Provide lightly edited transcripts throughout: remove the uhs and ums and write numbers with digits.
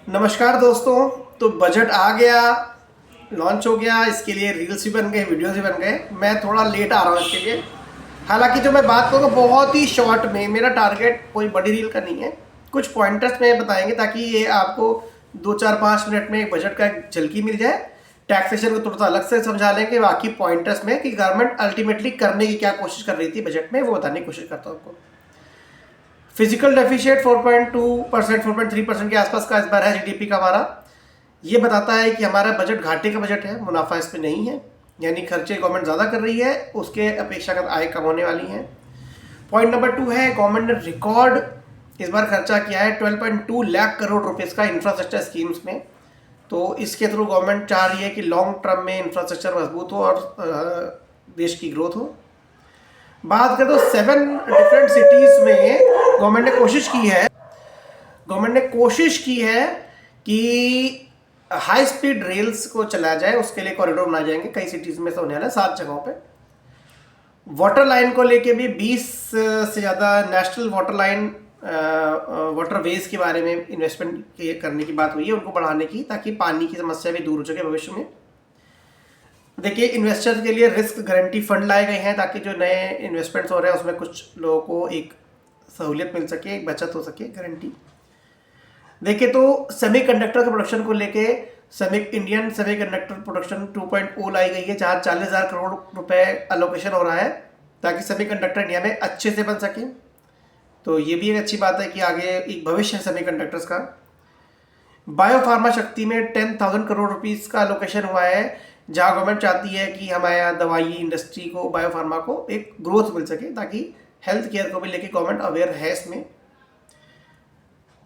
नमस्कार दोस्तों। तो बजट आ गया, लॉन्च हो गया, इसके लिए रील्स भी बन गए, वीडियोस भी बन गए। मैं थोड़ा लेट आ रहा हूँ इसके लिए। हालांकि जो मैं बात करूँगा बहुत ही शॉर्ट में, मेरा टारगेट कोई बड़ी रील का नहीं है, कुछ पॉइंटर्स में बताएंगे ताकि ये आपको 2 4 5 मिनट में एक बजट का एक झलकी मिल जाए। टैक्सेशन को थोड़ा सा अलग से समझा लेंगे बाकी पॉइंटर्स में कि गवर्नमेंट अल्टीमेटली करने की क्या कोशिश कर रही थी बजट में, वो बताने की कोशिश करता हूँ आपको। फिजिकल डेफिशिएट 4.2%, 4.3% के आसपास का इस बार है जीडीपी का हमारा। ये बताता है कि हमारा बजट घाटे का बजट है, मुनाफा इसमें नहीं है, यानी खर्चे गवर्नमेंट ज़्यादा कर रही है, उसके अपेक्षाकृत आय कम होने वाली है। पॉइंट नंबर 2 है, गवर्नमेंट ने रिकॉर्ड इस बार खर्चा किया है 12.2 लाख करोड़ रुपीज़ का इंफ्रास्ट्रक्चर स्कीम्स में। तो इसके थ्रू गवर्नमेंट चाह रही है कि लॉन्ग टर्म में इंफ्रास्ट्रक्चर मजबूत हो और देश की ग्रोथ हो। बात करें तो 7 डिफरेंट सिटीज़ में गवर्नमेंट ने कोशिश की है कि हाई स्पीड रेल्स को चलाया जाए, उसके लिए कॉरिडोर बनाए जाएंगे। कई सिटीज़ में से होने वाला है 7 जगहों पे। वाटर लाइन को लेके भी 20 से ज़्यादा national water line water veg के बारे में इन्वेस्टमेंट करने की बात हुई है, उनको बढ़ाने की, ताकि पानी की समस्या भी दूर हो सके भविष्य में। देखिए, इन्वेस्टर्स के लिए रिस्क गारंटी फंड लाए गए हैं ताकि जो नए इन्वेस्टमेंट्स हो रहे हैं उसमें कुछ लोगों को एक सहूलियत मिल सके, एक बचत हो सके, गारंटी। देखिए तो सेमीकंडक्टर के प्रोडक्शन को लेके इंडियन सेमीकंडक्टर प्रोडक्शन 2.0 लाई गई है, जहाँ 40,000 करोड़ रुपए अलोकेशन हो रहा है ताकि सेमीकंडक्टर इंडिया में अच्छे से बन सके। तो ये भी एक अच्छी बात है कि आगे एक भविष्य है सेमीकंडक्टर्स का। बायोफार्मा शक्ति में 10,000 करोड़ रुपीस का अलोकेशन हुआ है, जहाँ गवर्नमेंट चाहती है कि हमारे यहाँ दवाई इंडस्ट्री को, बायोफार्मा को एक ग्रोथ मिल सके, ताकि हेल्थ केयर को भी लेके गवर्नमेंट अवेयर है इसमें।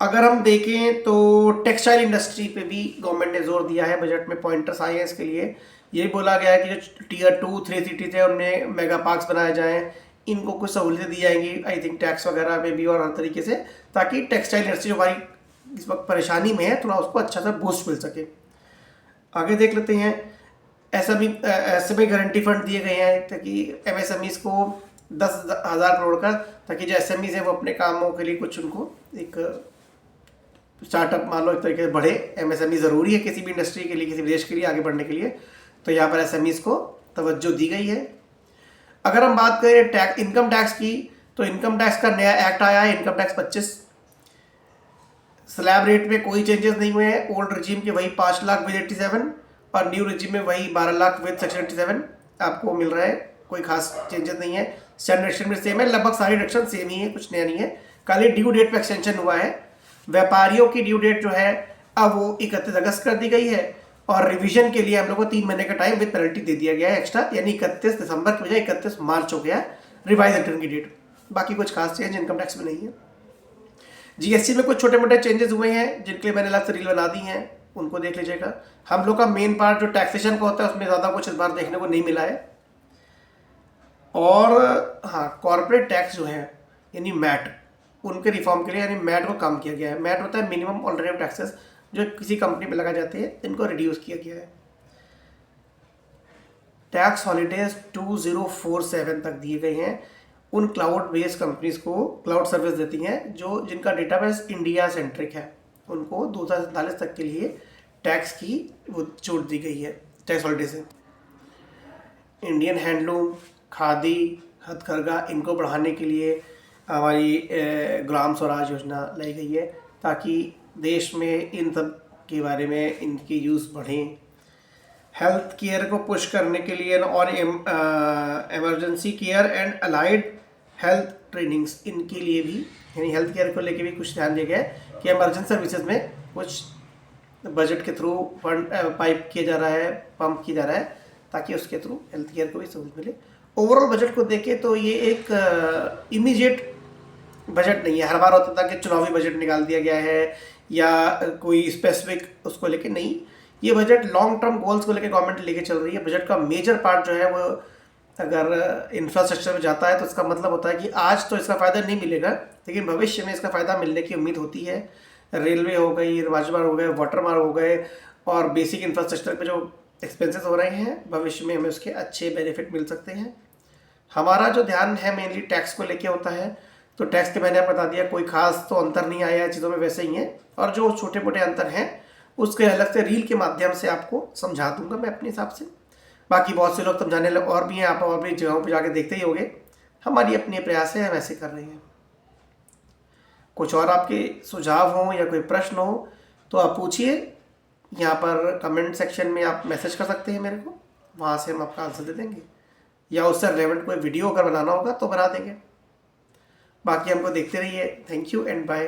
अगर हम देखें तो टेक्सटाइल इंडस्ट्री पे भी गवर्नमेंट ने जोर दिया है, बजट में पॉइंटर्स आए हैं इसके लिए। ये बोला गया है कि जो टीयर 2-3 सिटीज है उनमें मेगा पार्क्स बनाए जाएँ, इनको कुछ सहूलियतें दी जाएंगी, आई थिंक टैक्स वगैरह में भी और हर तरीके से, ताकि टेक्सटाइल इंडस्ट्री जो हमारी इस वक्त परेशानी में है थोड़ा उसको अच्छा सा बूस्ट मिल सके। आगे देख लेते हैं। ऐसे भी गारंटी फंड दिए गए हैं ताकि एमएसएमईज को 10,000 करोड़ का, ताकि जो एसएमईज हैं वो अपने कामों के लिए कुछ उनको एक स्टार्टअप मान लो एक तरीके से बढ़े। एमएसएमई ज़रूरी है किसी भी इंडस्ट्री के लिए, किसी भी देश के लिए आगे बढ़ने के लिए, तो यहाँ पर एसएमईज को तवज्जो दी गई है। अगर हम बात करें इनकम टैक्स की, तो इनकम टैक्स का नया एक्ट आया है, इनकम टैक्स 25। स्लैब रेट में कोई चेंजेस नहीं हुए हैं, ओल्ड रिजीम के वही 5 लाख विद 87 और न्यू रिजीम में वही 12 लाख विद सेक्शन 87 आपको मिल रहा है, कोई खास चेंजेस नहीं है। स्टैंडर्ड में सेम है, लगभग सारी रिडक्शन सेम ही है, कुछ नया नहीं है, खाली ड्यू डेट पे एक्सटेंशन हुआ है। व्यापारियों की ड्यू डेट जो है अब वो 31 अगस्त कर दी गई है, और रिवीजन के लिए हम लोग को 3 महीने का टाइम विद पेनल्टी दे दिया गया है एक्स्ट्रा, यानी 31 दिसंबर की बजाय 31 मार्च हो गया रिवाइज रिटर्न की डेट। बाकी कुछ खास चेंज इनकम टैक्स में नहीं है। जीएसटी में कुछ छोटे मोटे चेंजेस हुए हैं जिनके लिए मैंने अलग से रील बना दी हैं, उनको देख लीजिएगा। हम लोग का मेन पार्ट जो टैक्सेशन का होता है उसमें ज़्यादा कुछ इस बार देखने को नहीं मिला है। और हाँ, कॉर्पोरेट टैक्स जो है यानी मैट, उनके रिफॉर्म के लिए यानी मैट को कम किया गया है। मैट होता है मिनिमम ऑल्टरनेटिव टैक्सेस, जो किसी कंपनी पे लगाए जाते हैं, इनको रिड्यूस किया गया है। टैक्स हॉलीडेज 2047 तक दिए गए हैं उन क्लाउड बेस्ड कंपनीज को, क्लाउड सर्विस देती हैं जो जिनका डेटाबेस इंडिया सेंट्रिक है, उनको 2047 तक के लिए टैक्स की वो छूट दी गई है, टैक्स हॉलीडे से। इंडियन हैंडलूम, खादी, हथकरघा, इनको बढ़ाने के लिए हमारी ग्राम स्वराज योजना लाई गई है, ताकि देश में इन सब के बारे में इनकी यूज़ बढ़ें। हेल्थ केयर को पुश करने के लिए और emergency care and allied health trainings, इनके लिए भी यानी हेल्थ केयर को लेके भी कुछ ध्यान दिया गया है कि इमरजेंसी सर्विसेज में कुछ बजट के थ्रू फंड पाइप किया जा रहा है, पंप किया जा रहा है, ताकि उसके थ्रू हेल्थ केयर को भी सहूलियत मिले। ओवरऑल बजट को देखें तो ये एक इमीडिएट बजट नहीं है। हर बार होता था कि चुनावी बजट निकाल दिया गया है या कोई स्पेसिफिक उसको लेके, नहीं, ये बजट लॉन्ग टर्म गोल्स को लेके गवर्नमेंट लेके चल रही है। बजट का मेजर पार्ट जो है वो अगर इंफ्रास्ट्रक्चर में जाता है तो इसका मतलब होता है कि आज तो इसका फ़ायदा नहीं मिलेगा, लेकिन भविष्य में इसका फ़ायदा मिलने की उम्मीद होती है। रेलवे हो गई, राजमार्ग हो गए, वाटर मार्ग हो गए, और बेसिक इंफ्रास्ट्रक्चर पे जो एक्सपेंसेस हो रहे हैं, भविष्य में हमें उसके अच्छे बेनिफिट मिल सकते हैं। हमारा जो ध्यान है मेनली टैक्स को लेके होता है, तो टैक्स के मैंने आपको बता दिया, कोई खास तो अंतर नहीं आया है, चीज़ों में वैसे ही है, और जो छोटे मोटे अंतर हैं उसके अलग से रील के माध्यम से आपको समझा दूंगा मैं अपने हिसाब से। बाकी बहुत से लोग समझाने लगे और भी हैं, आप और भी जगहों पर जाके देखते ही होंगे। हमारी अपनी प्रयास है, हम ऐसे कर रहे हैं। कुछ और आपके सुझाव हों या कोई प्रश्न हो तो आप पूछिए, यहाँ पर कमेंट सेक्शन में आप मैसेज कर सकते हैं मेरे को, वहाँ से हम आपका आंसर दे देंगे, या उससे रिलेवेंट कोई वीडियो अगर बनाना होगा तो बना देंगे। बाकी हमको देखते रहिए। Thank you and bye.